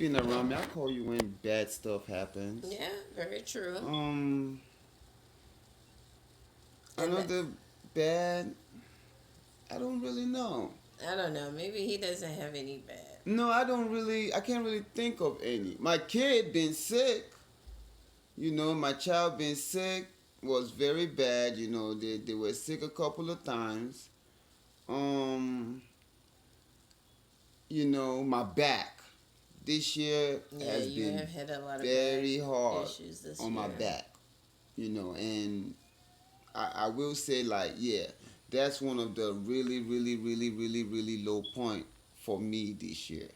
been around me. I call you when bad stuff happens. Yeah, very true. Um, And that, another bad. I don't really know. I don't know. Maybe he doesn't have any bad. No, I don't really. I can't really think of any. My kid been sick. My child been sick was very bad. They were sick a couple of times. Um, my back this year Yeah, has you been have had a lot of back very hard issues this on my year. back. And I will say, like, yeah, that's one of the really, really, really, really, really low point for me this year.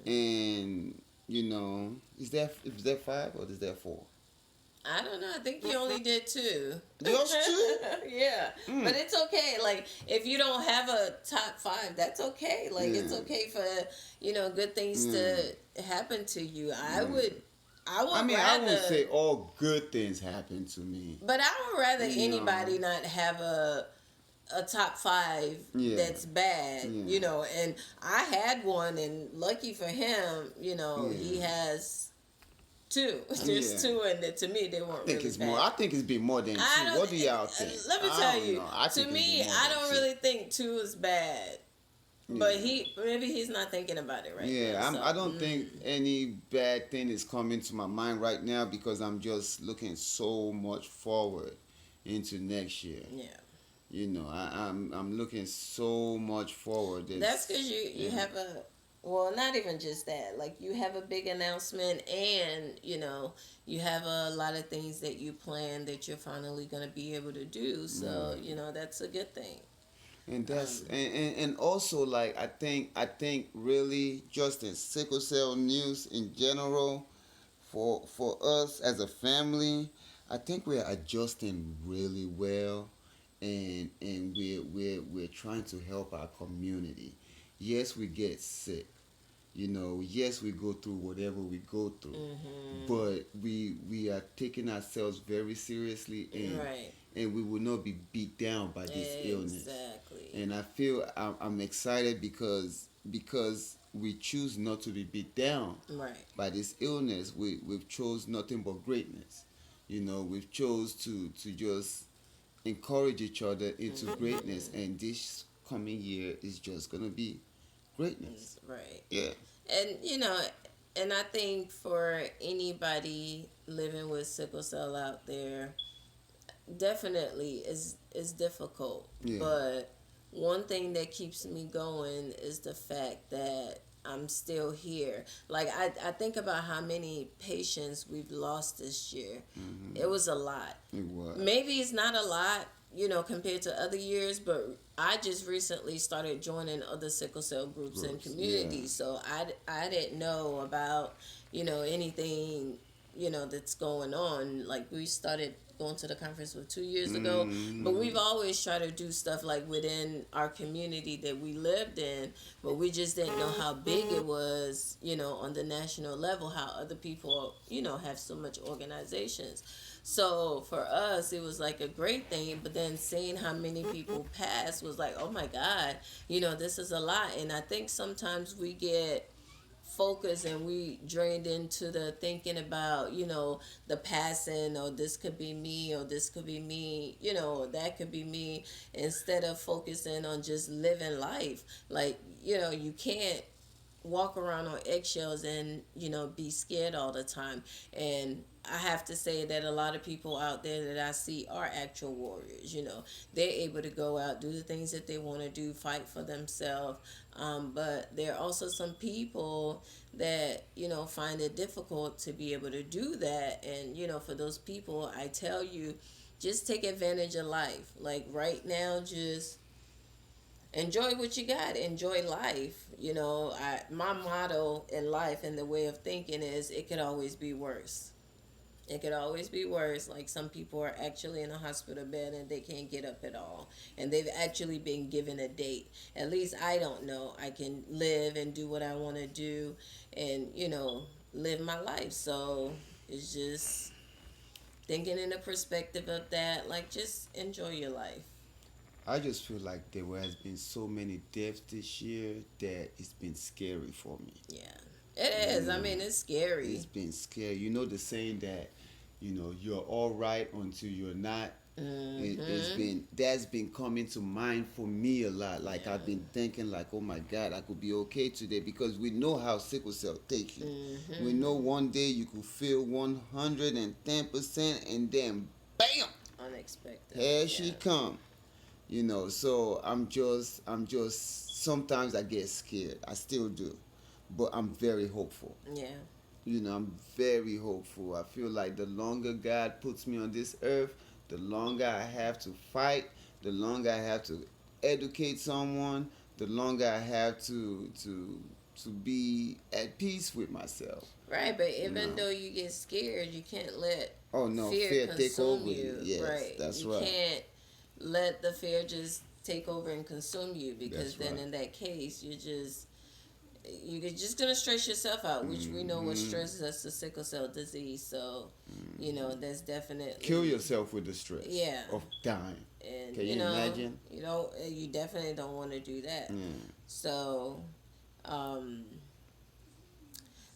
And is that five or is that four? I don't know. I think you only did two. Just two? Yeah, but Mm. it's okay. Like if you don't have a top five, that's okay. Like it's Yeah. okay for good things Yeah. to happen to you. I Yeah. would, I I would mean, I won't rather, say all good things happen to me. but I would rather You know. anybody not have a top five Yeah. that's bad, Yeah. and I had one, and lucky for him, he Yeah. has two. Yeah. There's two, and to me, they I weren't think really it's more. bad. I think it's been more than I two. don't. What do y'all think? Let me I tell don't you. know. I To think it's me, been more I than don't two. really think two is bad. But Yeah. maybe he's not thinking about it right now. Yeah, I So, don't think any bad thing is coming to my mind right now because I'm just looking so much forward into next year. yeah. I'm looking so much forward. That's because you Yeah. have well, not even just that. Like you have a big announcement, and you have a lot of things that you plan that you're finally gonna be able to do. So Yeah. that's a good thing. And that's Um, and also, like, I think really just in sickle cell news in general, for us as a family, I think we're adjusting really well, and we're trying to help our community. Yes, we get sick. Yes, we go through whatever we go through, mhm. but we are taking ourselves very seriously, Right. and we will not be beat down by this illness. Exactly. And I feel I'm excited because we choose not to be beat down Right. by this illness. We've chose nothing but greatness. We've chose to just encourage each other into greatness, Mhm. and this coming year is just gonna be greatness. Right. Yeah. And and I think for anybody living with sickle cell out there, definitely is difficult. Yeah. But one thing that keeps me going is the fact that I'm still here. Like I think about how many patients we've lost this year. Hmm. It was a lot. It was. Maybe it's not a lot, compared to other years, but I just recently started joining other sickle cell groups and Groups. Yeah. communities, so I didn't know about anything that's going on. Like we started going to the conference 2 years ago, but Hmm. we've always tried to do stuff like within our community that we lived in, but we just didn't know how big it was, on the national level, how other people have so much organizations. So for us, it was like a great thing, but then seeing how many people passed was like, oh my God, this is a lot. And I think sometimes we get focused and we drained into the thinking about the passing, or this could be me, or this could be me, that could be me, instead of focusing on just living life. Like you can't walk around on eggshells and be scared all the time. And I have to say that a lot of people out there that I see are actual warriors. They're able to go out, do the things that they want to do, fight for themselves. But there are also some people that find it difficult to be able to do that. And for those people, I tell you, just take advantage of life. Like right now, just enjoy what you got, enjoy life. My motto in life and the way of thinking is it could always be worse. It could always be worse. Like some people are actually in a hospital bed and they can't get up at all, and they've actually been given a date. At least I don't know, I can live and do what I want to do, and live my life. So it's just thinking in the perspective of that, like just enjoy your life. I just feel like there has been so many deaths this year that it's been scary for me. Yeah. It You is. I know, mean, it's scary. it's been scary. You know the saying that, you're all right until you're not. It's Mm-hmm. been that's been coming to mind for me a lot. Like I've Yeah. been thinking, like, oh my God, I could be okay today because we know how sickle cell takes you. We Mm-hmm. know one day you could feel 110%, and then bam, Unexpected. here she Yeah. come. So I'm just sometimes I get scared. I still do, but I'm very hopeful. Yeah. I'm very hopeful. I feel like the longer God puts me on this earth, the longer I have to fight, the longer I have to educate someone, the longer I have to be at peace with myself. Right, but You even know. though you get scared, you can't let Oh no, fear fear take consume over you. you. Yes, Right. that's You right. can't let the fear just take over and consume you, because That's then right. in that case you're just gonna stress yourself out, which we know what Hmm. stresses us to sickle cell disease. So, that's Kill definitely, yourself with the stress yeah. of dying. And Can you imagine? you definitely don't want to do that. Mm. So, um,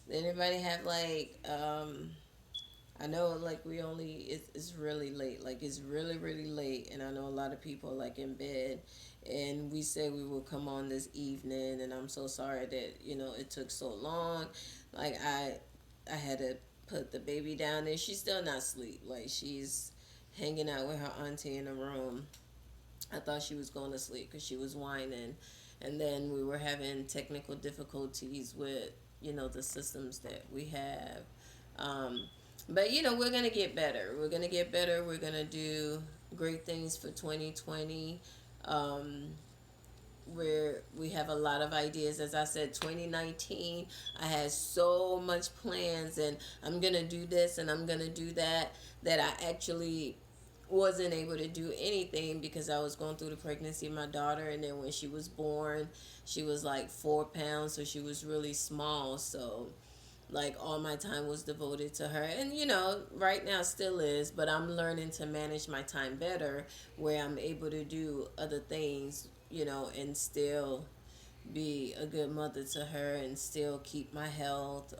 does anybody have like, I know, like, it's really late, like it's really really late, and I know a lot of people are like in bed, and we said we would come on this evening, and I'm so sorry that it took so long. Like, I had to put the baby down, and she's still not asleep. Like, she's hanging out with her auntie in the room. I thought she was going to sleep because she was whining, and then we were having technical difficulties with the systems that we have. Um, but we're gonna get better. We're gonna get better. We're gonna do great things for 2020. Um, where we have a lot of ideas. As I said, 2019, I had so much plans, and I'm gonna do this and I'm gonna do that, that I actually wasn't able to do anything because I was going through the pregnancy of my daughter, and then when she was born, she was like 4 pounds, so she was really small. So, like, all my time was devoted to her, and right now still is, but I'm learning to manage my time better, where I'm able to do other things, and still be a good mother to her and still keep my health.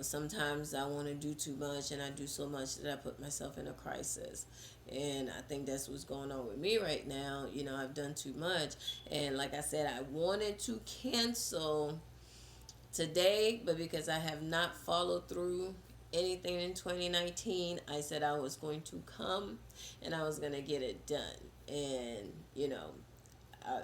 Sometimes I want to do too much, and I do so much that I put myself in a crisis. And I think that's what's going on with me right now. I've done too much. And like I said, I wanted to cancel today, but because I have not followed through anything in 2019, I said I was going to come and I was going to get it done. And, I,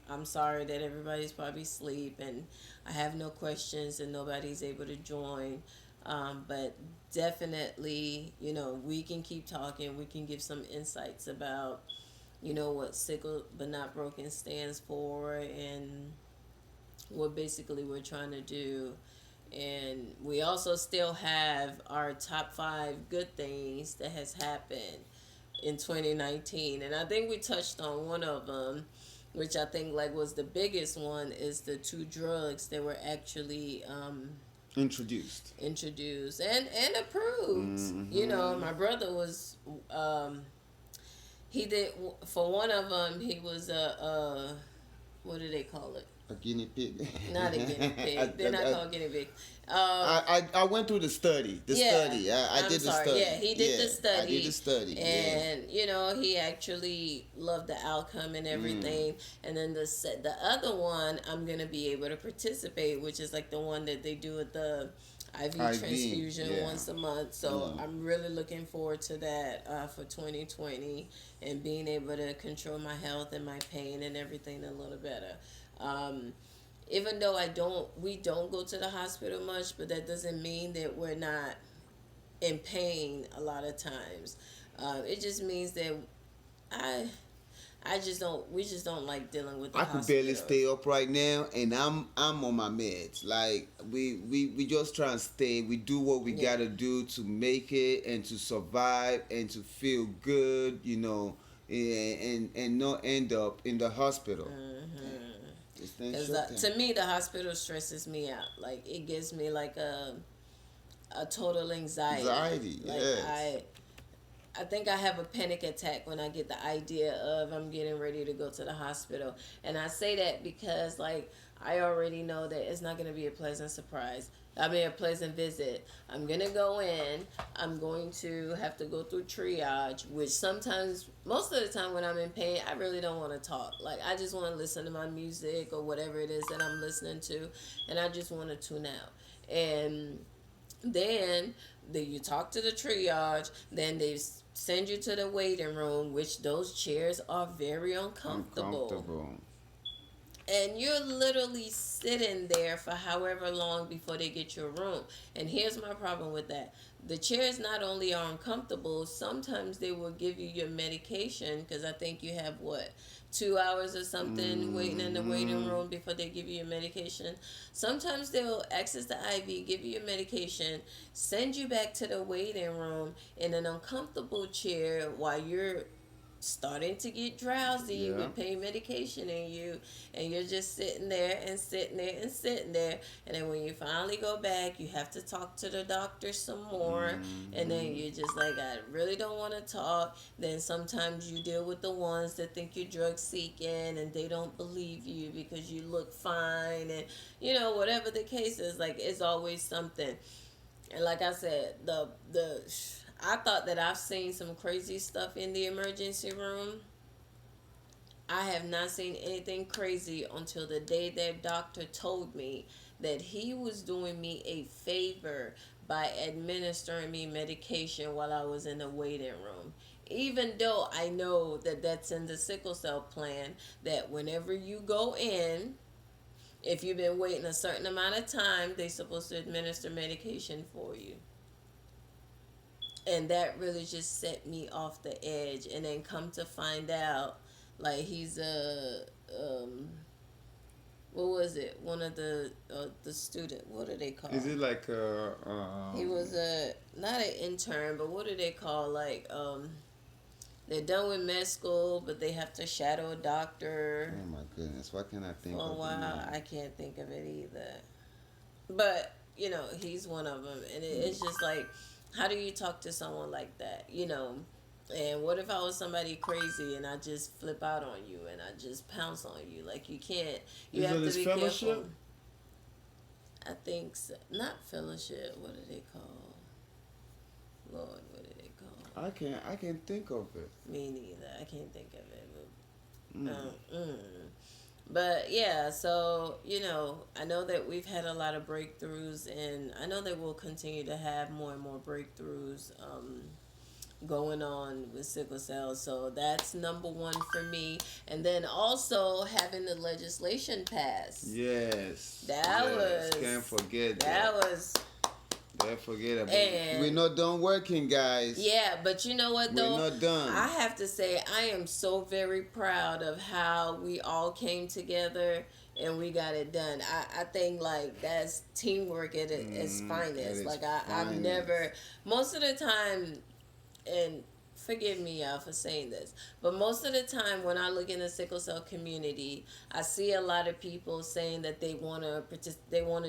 I'm sorry that everybody's probably asleep, and I have no questions and nobody's able to join. But definitely, we can keep talking. We can give some insights about, what sickle but not broken stands for, and what basically we're trying to do. And we also still have our top 5 good things that has happened in 2019. And I think we touched on one of them, which I think like was the biggest one, is the 2 drugs that were actually Introduced. introduced and approved. Hmm. My brother was he did, for one of them, he was a what do they call it? A guinea pig. Not a guinea I, pig. They're not I, called guinea pig. I went through the study. Yeah, I I'm did the sorry. study. Yeah, he did Yeah, the I did the study, study. Yeah. and he actually loved the outcome and Mm. everything. And then the other one, I'm gonna be able to participate, which is like the one that they do at the IV IV. transfusion Yeah. once a month. So Mm. I'm really looking forward to that for 2020, and being able to control my health and my pain and everything a little better. Um, Even though we don't go to the hospital much, but that doesn't mean that we're not in pain a lot of times. It just means that I we just don't like dealing with the I could barely hospitals. stay up right now, and I'm on my meds. Like we just try and stay. We do what we Yeah. gotta do to make it and to survive and to feel good, and not end up in the hospital. This thing Because shut down. to me, the hospital stresses me out. Like, it gives me like a total anxiety. Anxiety, Like, yes. I think I have a panic attack when I get the idea of I'm getting ready to go to the hospital. And I say that because, like, I already know that it's not going to be a pleasant surprise. I mean, a pleasant visit. I'm going to go in. I'm going to have to go through triage, which sometimes, most of the time when I'm in pain, I really don't want to talk. Like, I just want to listen to my music or whatever it is that I'm listening to. And I just want to tune out. And then you talk to the triage. Then they send you to the waiting room, which those chairs are very uncomfortable. Uncomfortable. And you're literally sitting there for however long before they get your room. And here's my problem with that: the chairs not only are uncomfortable, sometimes they will give you your medication, because I think you have, what, 2 hours or something waiting in the waiting room before they give you your medication. Sometimes they'll access the IV, give you your medication, send you back to the waiting room in an uncomfortable chair while you're starting to get drowsy Yeah. with pain medication in you, and you're just sitting there and sitting there and sitting there. And then when you finally go back, you have to talk to the doctor some more. And then you're just like, I really don't want to talk. Then sometimes you deal with the ones that think you're drug seeking and they don't believe you because you look fine, and whatever the case is, like, it's always something. And like I said, the I thought that I've seen some crazy stuff in the emergency room. I have not seen anything crazy until the day that doctor told me that he was doing me a favor by administering me medication while I was in the waiting room. Even though I know that that's in the sickle cell plan, that whenever you go in, if you've been waiting a certain amount of time, they're supposed to administer medication for you. And that really just set me off the edge. And then come to find out, like, he's a what was it, one of the student, what do they call Is it like he was a, not an intern, but what do they call, like, they're done with med school, but they have to shadow a doctor oh my goodness, why can't I think for a of the while. name? I can't think of it either, but he's one of them. And it's just like, how do you talk to someone like that? And what if I was somebody crazy and I just flip out on you and I just pounce on you? Like, you can't. You Is have it to his be fellowship? careful. I think so. Not fellowship. What do they call? Lord, what do they call? I can't think of it. Me neither. I can't think of it. Mm. But yeah, so I know that we've had a lot of breakthroughs, and I know that we'll continue to have more and more breakthroughs going on with sickle cell. So that's number one for me. And then also having the legislation passed. Yes. That yes. was- Can't forget That that. was, Can't forget about And- We're not done working, guys. yeah, but you know what though? We're not done. I have to say, I am so very proud of how we all came together and we got it done. I think, like, that's teamwork at its at finest. its Like, I've finest. never, most of the time, and forgive me, y'all, for saying this, but most of the time when I look in the sickle cell community, I see a lot of people saying that they want to they want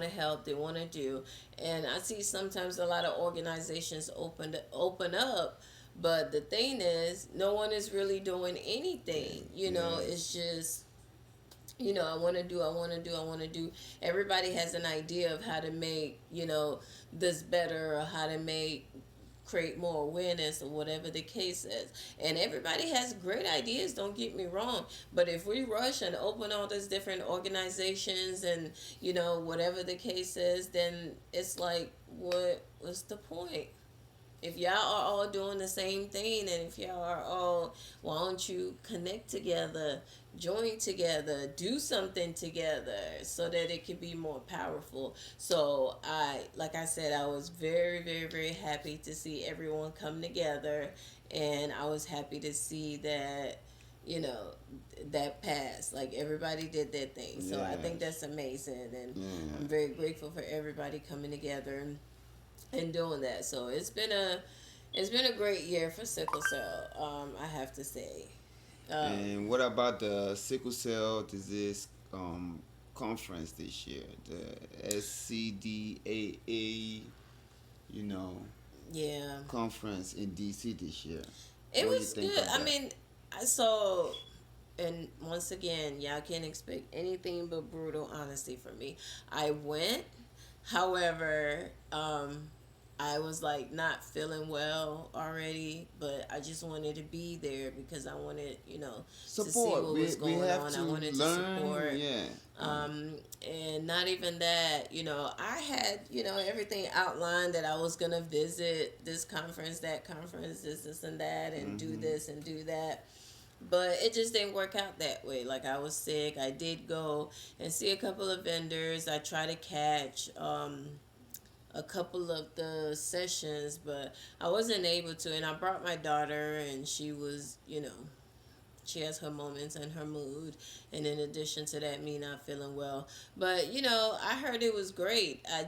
to help, they want to do, and I see sometimes a lot of organizations open up, but the thing is, no one is really doing anything. It's just, I want to do. Everybody has an idea of how to make, this better, or how to create more awareness, or whatever the case is. And everybody has great ideas, don't get me wrong. But if we rush and open all these different organizations and, whatever the case is, then it's like, what's the point? If y'all are all doing the same thing, and if y'all are all, why don't you connect together, join together, do something together so that it can be more powerful. So like I said, I was very, very, very happy to see everyone come together, and I was happy to see that, that passed. Like, everybody did their thing. So I think Yes. that's amazing, and Yeah. I'm very grateful for everybody coming together and doing that. So it's been a great year for sickle cell. I have to say. And what about the sickle cell disease conference this year? The SCDAA, Yeah. conference in DC this year. It What do you was think good. of I that? mean, I saw, and once again, y'all can't expect anything but brutal honesty from me. I went, however, I was like not feeling well already, but I just wanted to be there because I wanted, to see Support. what was We going have on. to I wanted to learn. support. Yeah. And not even that, I had, everything outlined that I was going to visit this conference, that conference, this and that, and do Mm-hmm. this and do that. But it just didn't work out that way. Like, I was sick. I did go and see a couple of vendors. I tried to catch a couple of the sessions, but I wasn't able to. And I brought my daughter, and she was, she has her moments and her mood, and in addition to that, me not feeling well. But I heard it was great. I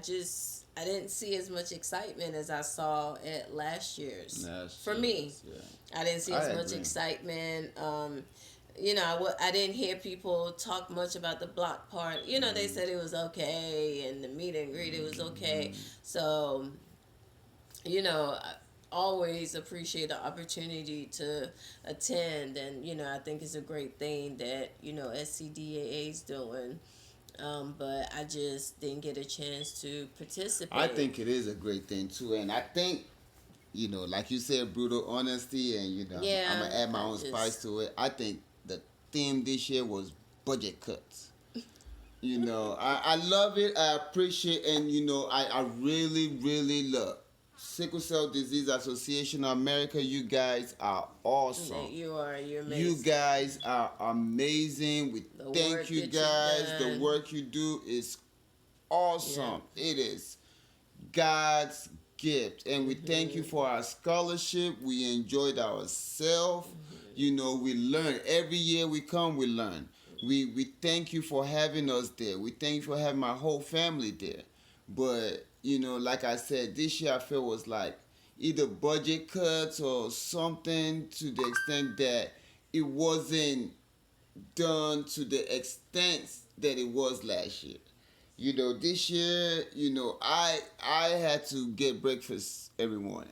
didn't see as much excitement as I saw at last year's. Last For year. me, Yeah. I didn't see I as much agree. excitement. I didn't hear people talk much about the block part. They said it was okay, and the meet and greet, it was okay. So, I always appreciate the opportunity to attend, and I think it's a great thing that SCDAA is doing. But I just didn't get a chance to I participate. think it is a great thing too, and I think like you said, brutal honesty, and I'm Yeah, gonna add my I own spice just to it. I think the theme this year was budget cuts. I love it. I appreciate, and I really, really love Sickle Cell Disease Association of America. You guys are awesome. you're You amazing. guys are amazing. We The thank work you that you've guys. The done. work you do is Yeah. awesome. It is God's gift. And we thank you for our scholarship. We enjoyed ourselves. We learn. Every year we come, we learn. We thank you for having us there. We thank you for having my whole family there. But, like I said, this year I feel was like either budget cuts or something, to the extent that it wasn't done to the extent that it was last year. This year, I had to get breakfast every morning.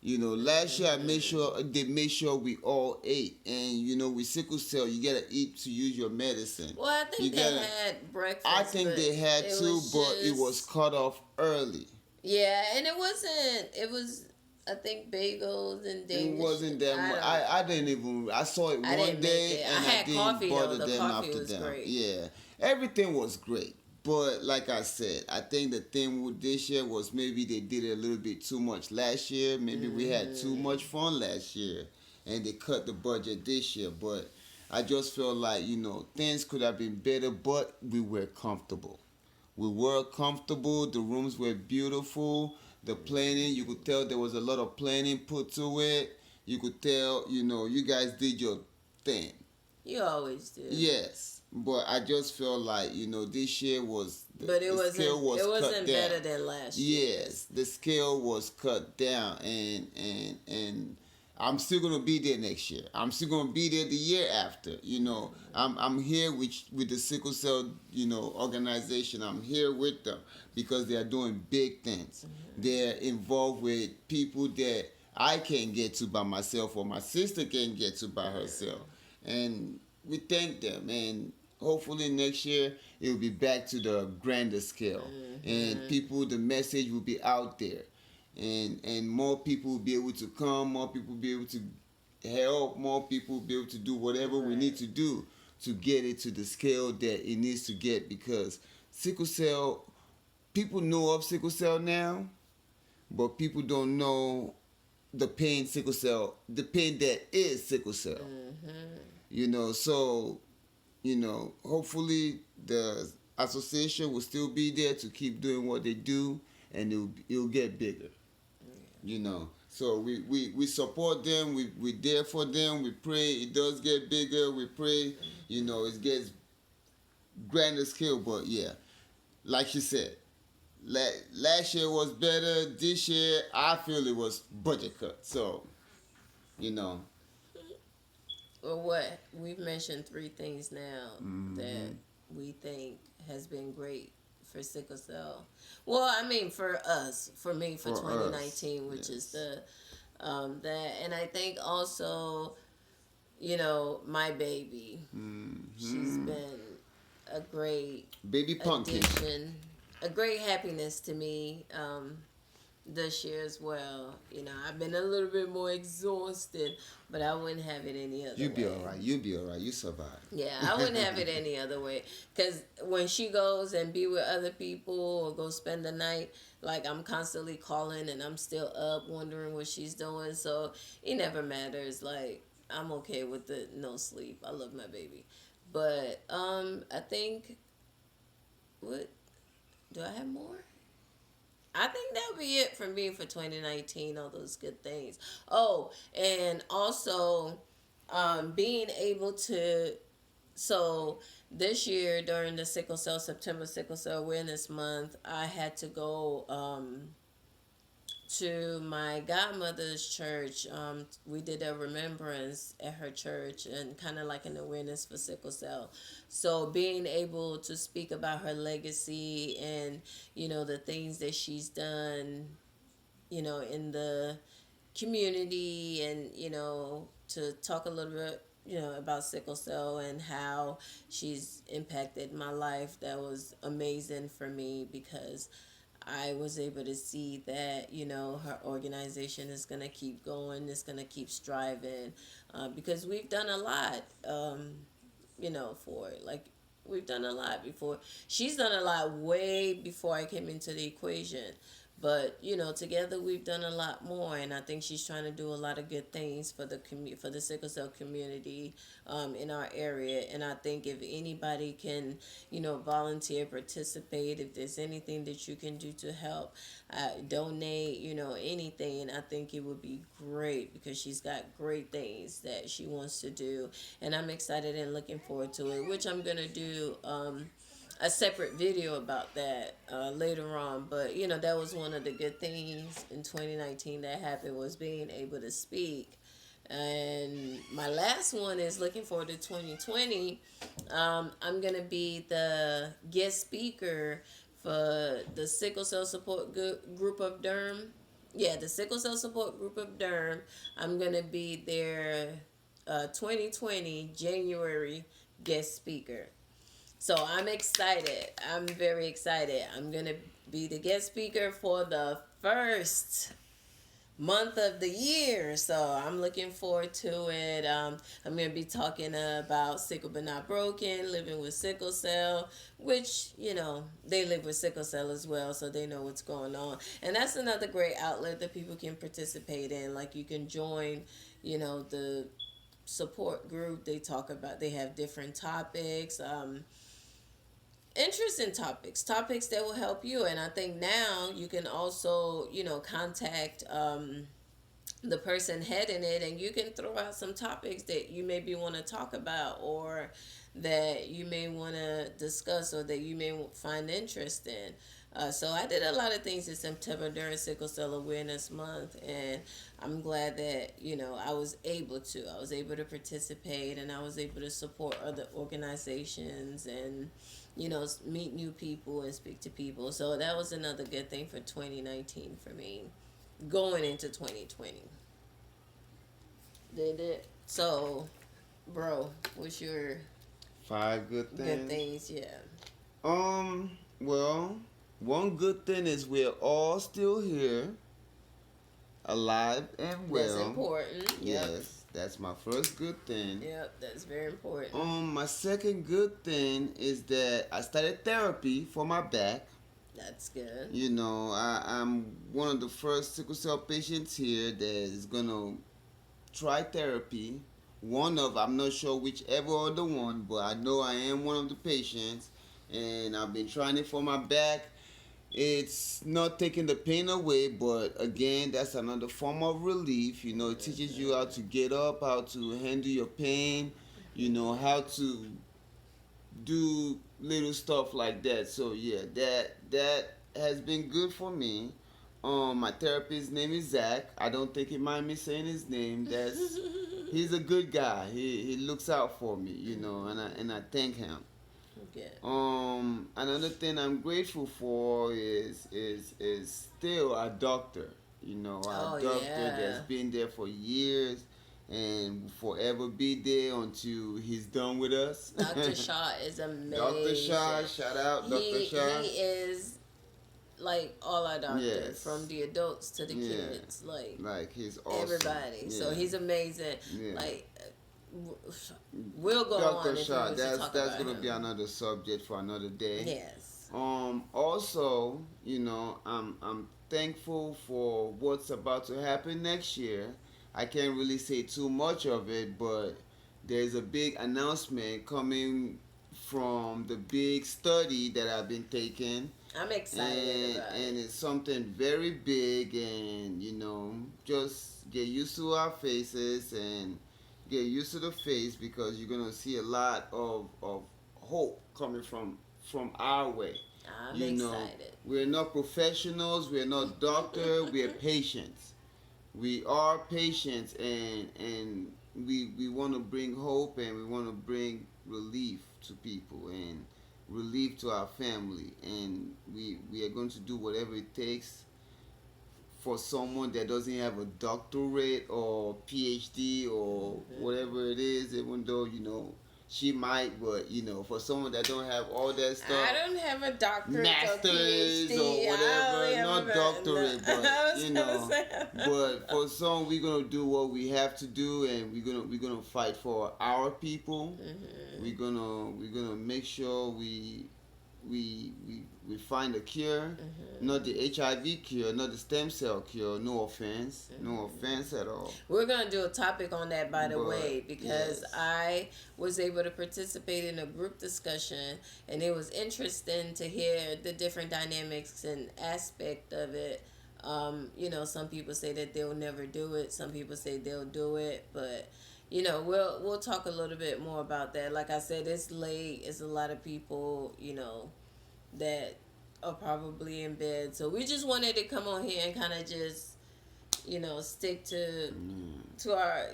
Last year they made sure we all ate, and with sickle cell, you gotta eat to use your medicine. Well, I You think they gotta. had I breakfast, think but they had it to, was but it was just cut off early. yeah, and it wasn't. It was, I think, bagels and It Danish. wasn't that I much. don't I know. didn't even. I saw it I one didn't make day, it. I and I had didn't coffee though. bother The them coffee after was them. great. Yeah, everything was great. But like I said, I think the thing with this year was maybe they did it a little bit too much last year. Maybe we had too much fun last year, and they cut the budget this year. But I just felt like things could have been better, but we were comfortable. We were comfortable. The rooms were beautiful. The planning, you could tell there was a lot of planning put to it. You could tell, you guys did your thing. You always do. Yes, but I just felt like this year was But it the wasn't. scale was It cut wasn't down. better than last year. Yes, the scale was cut down, and I'm still gonna be there next year. I'm still gonna be there the year after. I'm here with the sickle cell organization. I'm here with them because they are doing big things. They're involved with people that I can't get to by myself, or my sister can't get to by herself, and we thank them. And hopefully next year it will be back to the grander scale, and people, the message will be out there, and more people will be able to come, more people will be able to help, more people will be able to do whatever we need to do to get it to the scale that it needs to get, because sickle cell, people know of sickle cell now, but people don't know the pain sickle cell, the pain that is sickle cell. So hopefully the association will still be there to keep doing what they do, and it'll get bigger. So we support them. We there for them. We pray it does get bigger. We pray it gets grander scale. But yeah, like you said, last year was better. This year I feel it was budget cut. So you know. Well, what we've mentioned three things now that we think has been great for sickle cell. Well, I mean for us, for me, for For us. 2019, which is Yes. the that, and I think also, you know, my baby, she's Hmm. been a great Baby Pumpkin. addition, a great happiness to me. This year as well. You know, I've been a little bit more exhausted, but I wouldn't have it any other You be way. alright. You be alright. You survive. Yeah, I wouldn't have it any other way. Cause when she goes and be with other people or go spend the night, like I'm constantly calling and I'm still up wondering what she's doing. So it never matters. Like I'm okay with the no sleep. I love my baby, but I think what do I have more? I think that'll be it for me for 2019. All those good things. Oh, and also being able to, so this year during the sickle cell September sickle cell awareness month, I had to go to my godmother's church. We did a remembrance at her church and kind of like an awareness for sickle cell. So being able to speak about her legacy and, you know, the things that she's done, you know, in the community, and, you know, to talk a little bit, you know, about sickle cell and how she's impacted my life. That was amazing for me because I was able to see that, you know, her organization is going to keep going, it's going to keep striving, because we've done a lot, you know, for it. Like, we've done a lot before. She's done a lot way before I came into the equation. But you know, together we've done a lot more, and I think she's trying to do a lot of good things for the for the sickle cell community in our area. And I think if anybody can, you know, volunteer, participate, if there's anything that you can do to help, donate, you know, anything, I think it would be great because she's got great things that she wants to do, and I'm excited and looking forward to it. Which I'm gonna do. A separate video about that later on. But you know, that was one of the good things in 2019 that happened, was being able to speak. And my last one is looking forward to 2020. I'm gonna be the guest speaker for the sickle cell support group of Durham. Yeah, the sickle cell support group of Durham. I'm gonna be their 2020 January guest speaker. So I'm excited. I'm very excited. I'm going to be the guest speaker for the first month of the year. So I'm looking forward to it. I'm going to be talking about sickle but not broken, living with sickle cell, which, you know, they live with sickle cell as well, so they know what's going on. And that's another great outlet that people can participate in. Like, you can join, you know, the support group. They talk about, they have different topics. Interesting topics that will help you. And I think now you can also, you know, contact the person heading it, and you can throw out some topics that you maybe want to talk about, or that you may want to discuss, or that you may find interest in. So I did a lot of things in September during Sickle Cell Awareness Month, and I'm glad that, you know, I was able to. I was able to participate, and I was able to support other organizations, and, you know, meet new people and speak to people. So that was another good thing for 2019 for me, going into 2020. Did it? So, bro, what's your Five good good things. things? Yeah. Well, one good thing is we're all still here, alive and That's well. important. Yep. Yes, that's my first good thing. Yep, that's very important. My second good thing is that I started therapy for my back. That's good. You know, I'm one of the first sickle cell patients here that is gonna try therapy. I'm not sure whichever other one, but I know I am one of the patients, and I've been trying it for my back. It's not taking the pain away, but again, that's another form of relief. You know, it teaches you how to get up, how to handle your pain, you know, how to do little stuff like that. So yeah, that has been good for me. My therapist's name is Zach. I don't think he mind me saying his name. He's a good guy. He looks out for me, you know, and I thank him. Okay. Another thing I'm grateful for is still our doctor. You know, our Oh doctor that's yeah. been there for years and forever be there until he's done with us. Dr. Shaw is Dr. Shah, amazing. shout out Dr. He Shah. is like all our doctors, from Yes, the adults to the yeah, kids, like like he's awesome. everybody. So Yeah, he's amazing. yeah. Like w- we'll go Dr. on if we Shah, was to talk that's about gonna be him. another subject for another day. Yes. Also, you know, I'm thankful for what's about to happen next year. I can't really say too much of it, but there's a big announcement coming from the big study that I've been taking, I'm excited about and it. it's something very big, and you know, just get used to our faces and get used to the face because you're gonna see a lot of hope coming from our way. I'm You know, excited. we're not professionals, we're not doctor, we're patients. We are patients, and we want to bring hope, and we want to bring relief to people and relief to our family, and we are going to do whatever it takes for someone that doesn't have a doctorate or PhD or whatever it is, even though you know she might, but you know, for someone that don't have all that I stuff, don't have a doctorate or masters or PhD. I only whatever, have not a doctorate, no, but I was you gonna know, say. but for some, we're gonna do what we have to do, and we're gonna fight for our people. We're gonna make sure we find a cure, not the HIV cure, not the stem cell cure. No offense, no offense at all. We're gonna do a topic on that, by the But way, because yes, I was able to participate in a group discussion, and it was interesting to hear the different dynamics and aspect of it. You know, some people say that they'll never do it. Some people say they'll do it, but you know, we'll talk a little bit more about that. Like I said, it's late. It's a lot of people, you know, that are probably in bed. So we just wanted to come on here and kind of just, you know, stick to our.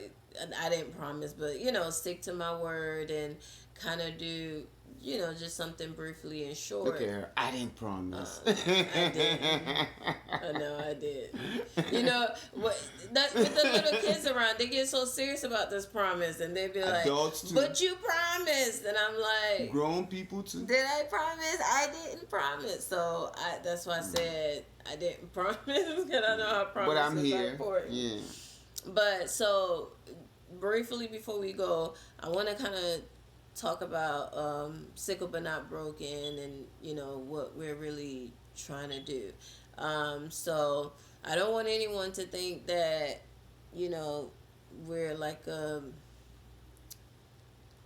I didn't promise, but you know, stick to my word and kind of do, you know, just something briefly and look short. at her. I didn't promise. I didn't. I know I did. You know what? That, with the little kids around, they get so serious about this promise, and they be like, Adults too. "But you promised," and I'm like, Grown people too. "Did I promise? I didn't promise." So that's why I said I didn't promise because I know how promises But I'm are here. important. Yeah. But so briefly before we go, I want to kind of talk about sickle but not broken, and you know what we're really trying to do. So I don't want anyone to think that, you know, we're like a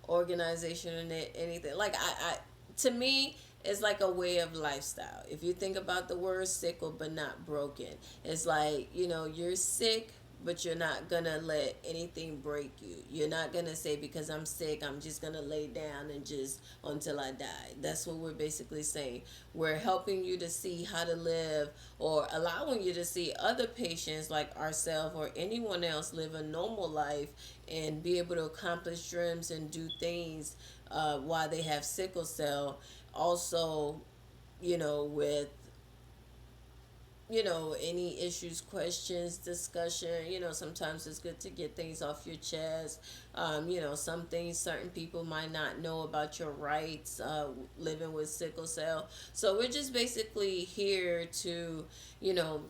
organization and anything. Like I to me, it's like a way of lifestyle. If you think about the word sickle but not broken, it's like, you know, you're sick, but you're not gonna let anything break you. You're not gonna say, because I'm sick, I'm just gonna lay down and just until I die. That's what we're basically saying. We're helping you to see how to live, or allowing you to see other patients like ourselves or anyone else live a normal life and be able to accomplish dreams and do things while they have sickle cell. Also, you know, with, you know, any issues, questions, discussion. You know, sometimes it's good to get things off your chest. You know, some things certain people might not know about your rights living with sickle cell. So we're just basically here to, you know,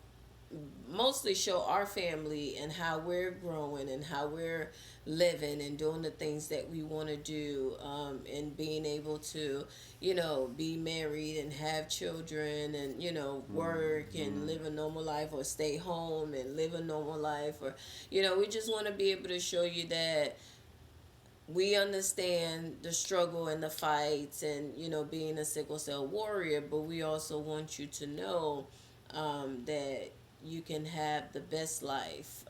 mostly show our family and how we're growing and how we're living and doing the things that we want to do, and being able to, you know, be married and have children and, you know, work and live a normal life, or stay home and live a normal life, or, you know, we just want to be able to show you that we understand the struggle and the fights and, you know, being a sickle cell warrior, but we also want you to know that you can have the best life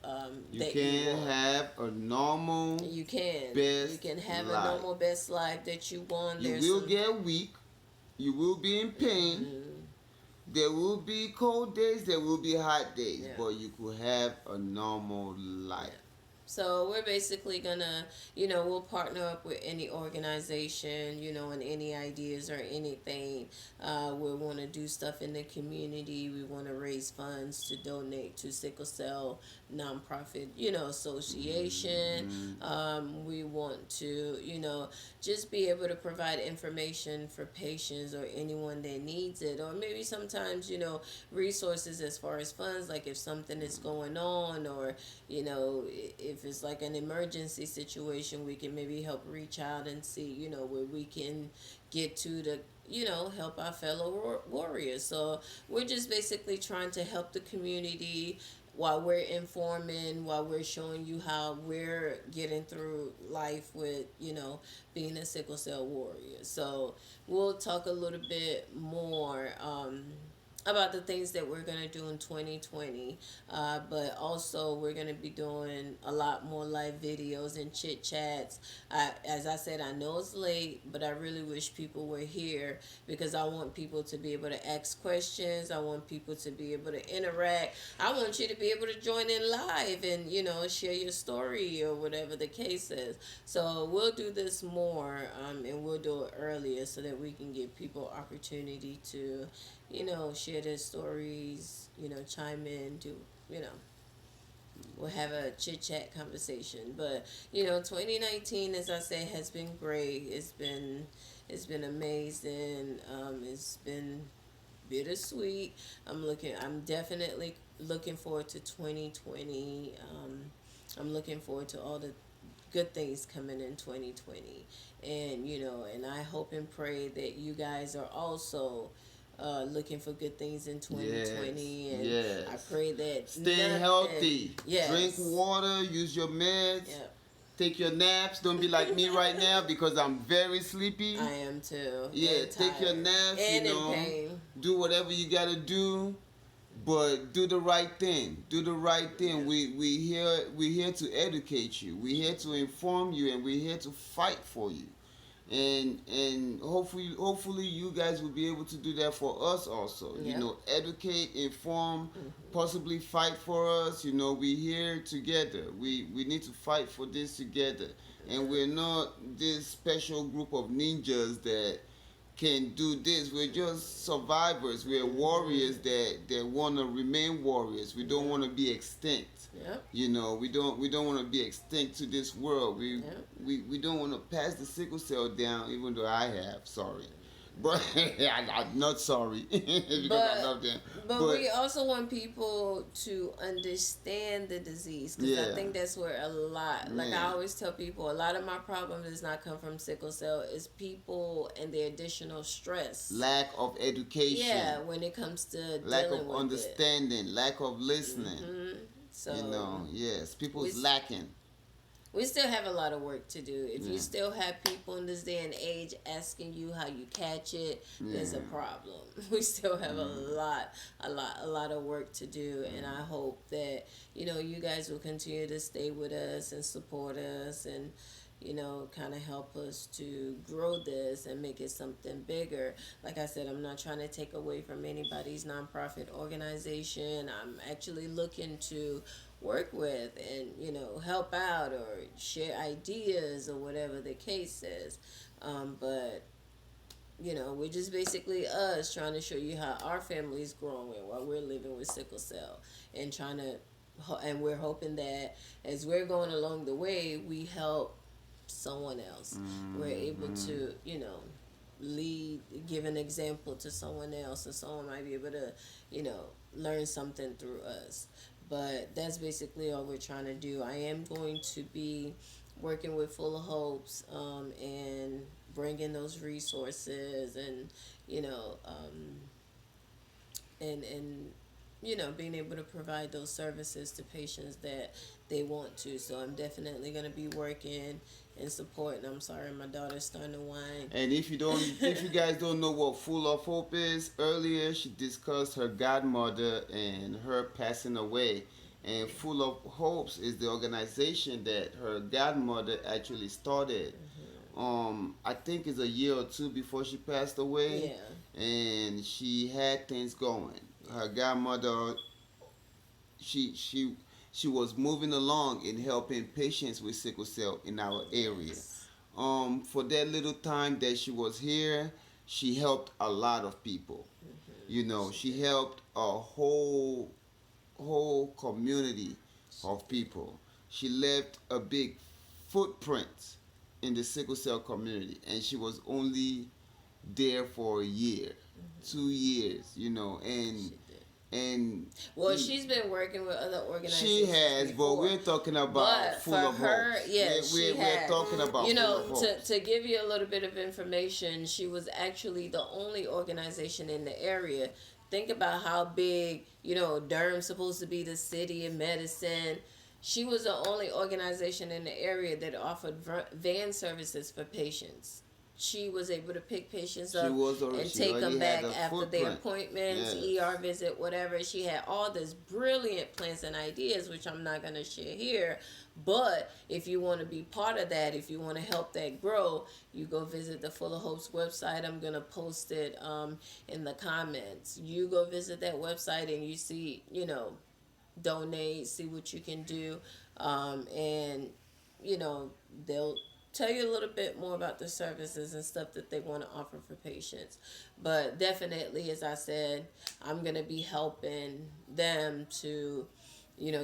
You that you can want. have a normal You can. You best can have a life. normal best life that you want. You There's will some. get weak. You will be in pain. There will be cold days. There will be hot days. Yeah. But you could have a normal life. So we're basically gonna, we'll partner up with any organization, and any ideas or anything. We want to do stuff in the community. We want to raise funds to donate to sickle cell nonprofit, association. We want to, just be able to provide information for patients or anyone that needs it, or maybe sometimes, resources as far as funds, like if something is going on, or if it's like an emergency situation, we can maybe help reach out and see, where we can get to help our fellow warriors. So we're just basically trying to help the community while we're informing, while we're showing you how we're getting through life with, being a sickle cell warrior. So we'll talk a little bit more about the things that we're going to do in 2020. But also, we're going to be doing a lot more live videos and chit chats. As I said, I know it's late, but I really wish people were here because I want people to be able to ask questions. I want people to be able to interact. I want you to be able to join in live and, share your story or whatever the case is. So we'll do this more, and we'll do it earlier so that we can give people opportunity to, share their stories, chime in, you know, we'll have a chit chat conversation. But 2019, as I say, has been great. It's been amazing. It's been bittersweet. I'm definitely looking forward to 2020. I'm looking forward to all the good things coming in 2020, and I hope and pray that you guys are also looking for good things in Yes, 2020, and I yes. pray that Stay nothing. healthy. Drink Yes. water. Use your meds. Yeah, Take your naps. Don't be like me right now because I'm very sleepy. I am too. Yeah, And take your tired. naps. And in pain. Do whatever you gotta do, but do the right thing. Do the right thing. Yeah. We here to educate you. We're here to inform you, and we're here to fight for you. And hopefully you guys will be able to do that for us also. Yeah. Educate, inform, Mm-hmm. possibly fight for us. We're here together. We need to fight for this together. And we're not this special group of ninjas that can do this. We're just survivors. We're warriors that want to remain warriors. We don't want to be extinct. Yep. We don't want to be extinct to this world. We Yep. we don't want to pass the sickle cell down, even though I have. Sorry, but I'm not sorry because I But love them. but we also want people to understand the disease, because I Yeah, think that's where a lot, like I man, always tell people, a lot of my problem does not come from sickle cell. It's people and the additional stress. lack of education, Yeah, when it comes to lack dealing of with it. understanding, lack of listening. So Yes, we people's lacking. we still have a lot of work to do. If you Yeah, still have people in this day and age asking you how you catch it, there's a yeah. problem. We still have a lot of work to do, and I hope that you guys will continue to stay with us and support us, and kind of help us to grow this and make it something bigger. Like I said, I'm not trying to take away from anybody's nonprofit organization. I'm actually looking to work with and help out or share ideas or whatever the case is. But we're just basically us trying to show you how our family's growing while we're living with sickle cell, and trying to and we're hoping that as we're going along the way, we help someone else. We're able to, lead, give an example to someone else, and someone might be able to, learn something through us. But that's basically all we're trying to do. I am going to be working with Full of Hopes, and bringing those resources, and you know um, and being able to provide those services to patients that they want to. So I'm definitely going to be working and supporting. I'm sorry, my daughter's starting to whine. And if you guys don't know what Full of Hope is, earlier she discussed her godmother and her passing away. And Full of Hopes is the organization that her godmother actually started. I think it's a year or two before she passed away, Yeah. and she had things going. Her godmother, she she was moving along in helping patients with sickle cell in our area. Yes. For that little time that she was here, she helped a lot of people. You know, She she did. helped a whole community She of did. people. She left a big footprint in the sickle cell community, and she was only there for a year, 2 years, you know, She did. and Well, she's been working with other she organizations has, but before. we're talking about But for full of her, hopes. yes, she We're had. talking about You full know, of to, hopes. to give you a little bit of information, she was actually the only organization in the area. Think about how big, Durham's supposed to be the city of medicine. She was the only organization in the area that offered van services for patients. She was able to pick patients She up was already, and she take them already had back a after their footprint. appointments, Yes. ER visit, whatever. She had all this brilliant plans and ideas, which I'm not going to share here. But if you want to be part of that, if you want to help that grow, you go visit the Full of Hopes website. I'm going to post it in the comments. You go visit that website and you see, donate, see what you can do. And, you know, they'll tell you a little bit more about the services and stuff that they want to offer for patients. But definitely, as I said, I'm going to be helping them to,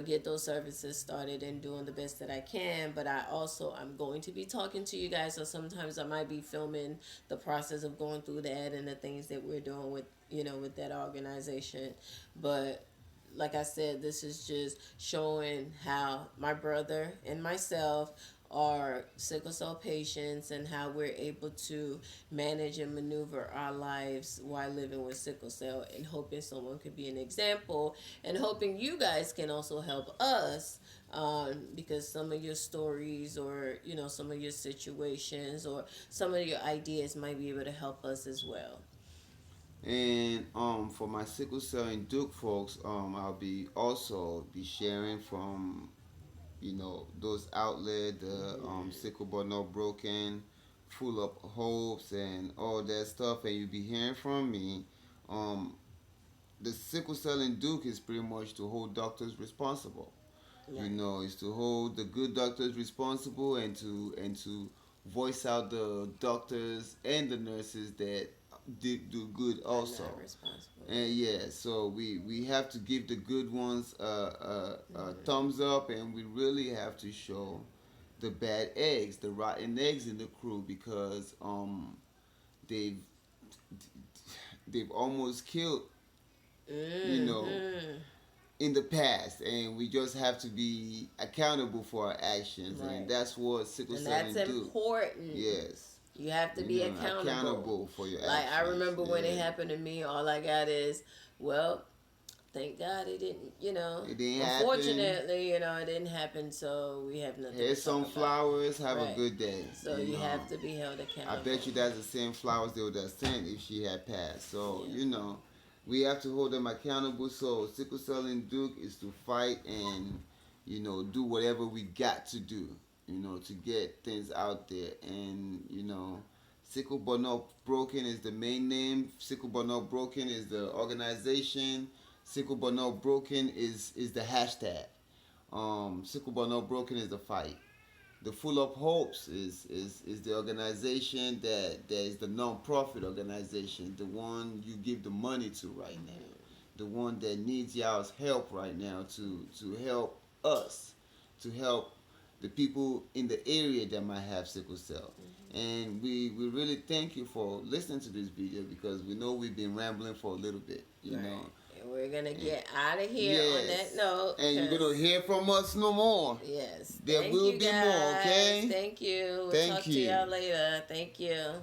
get those services started and doing the best that I can. But I'm going to be talking to you guys. So sometimes I might be filming the process of going through that and the things that we're doing with, with that organization. But like I said, this is just showing how my brother and myself are sickle cell patients and how we're able to manage and maneuver our lives while living with sickle cell, and hoping someone could be an example, and hoping you guys can also help us, because some of your stories, or some of your situations, or some of your ideas might be able to help us as well. And for my sickle cell and Duke folks, I'll be also be sharing from those outlets, the sickle but not broken, full of hopes and all that stuff, and you'll be hearing from me. Um, the sickle cell and Duke is pretty much to hold doctors responsible. You Right. know, is to hold the good doctors responsible, and to voice out the doctors and the nurses that do good Are also. not responsible. And yeah, so we have to give the good ones a Mm-hmm. thumbs up, and we really have to show the bad eggs, the rotten eggs in the crew, because they've they've almost killed, you know, Mm-hmm. in the past, and we just have to be accountable for our actions, and Right. that's what sickle And cell that's and do. important. Yes, You have to be accountable. accountable for your Like, I actions. remember when it Yeah, happened to me, all I got is, well, thank God it didn't, it didn't happen. unfortunately, it didn't happen, so we have nothing to Here's talk some about. flowers. Have a Right. good day. So You you know. have to be held I accountable. bet you that's the same flowers they would have sent if she had passed. So, Yeah. we have to hold them accountable. So, sickle cell and Duke is to fight and, do whatever we got to do, to get things out there. And, Sickle But Not Broken is the main name. Sickle But Not Broken is the organization. Sickle But Not Broken is the hashtag. Sickle But Not Broken is the fight. The Full of Hopes is the organization that is the non-profit organization, the one you give the money to right now, the one that needs y'all's help right now to help us, to help the people in the area that might have sickle cell. And we really thank you for listening to this video, because we know we've been rambling for a little bit, Right. And we're gonna get out of here on that Yes. note. And you're going to 'Cause hear from us no more. yes. There Thank will you be more, guys. okay? Thank you. We'll Thank talk to y'all you. later. Thank you.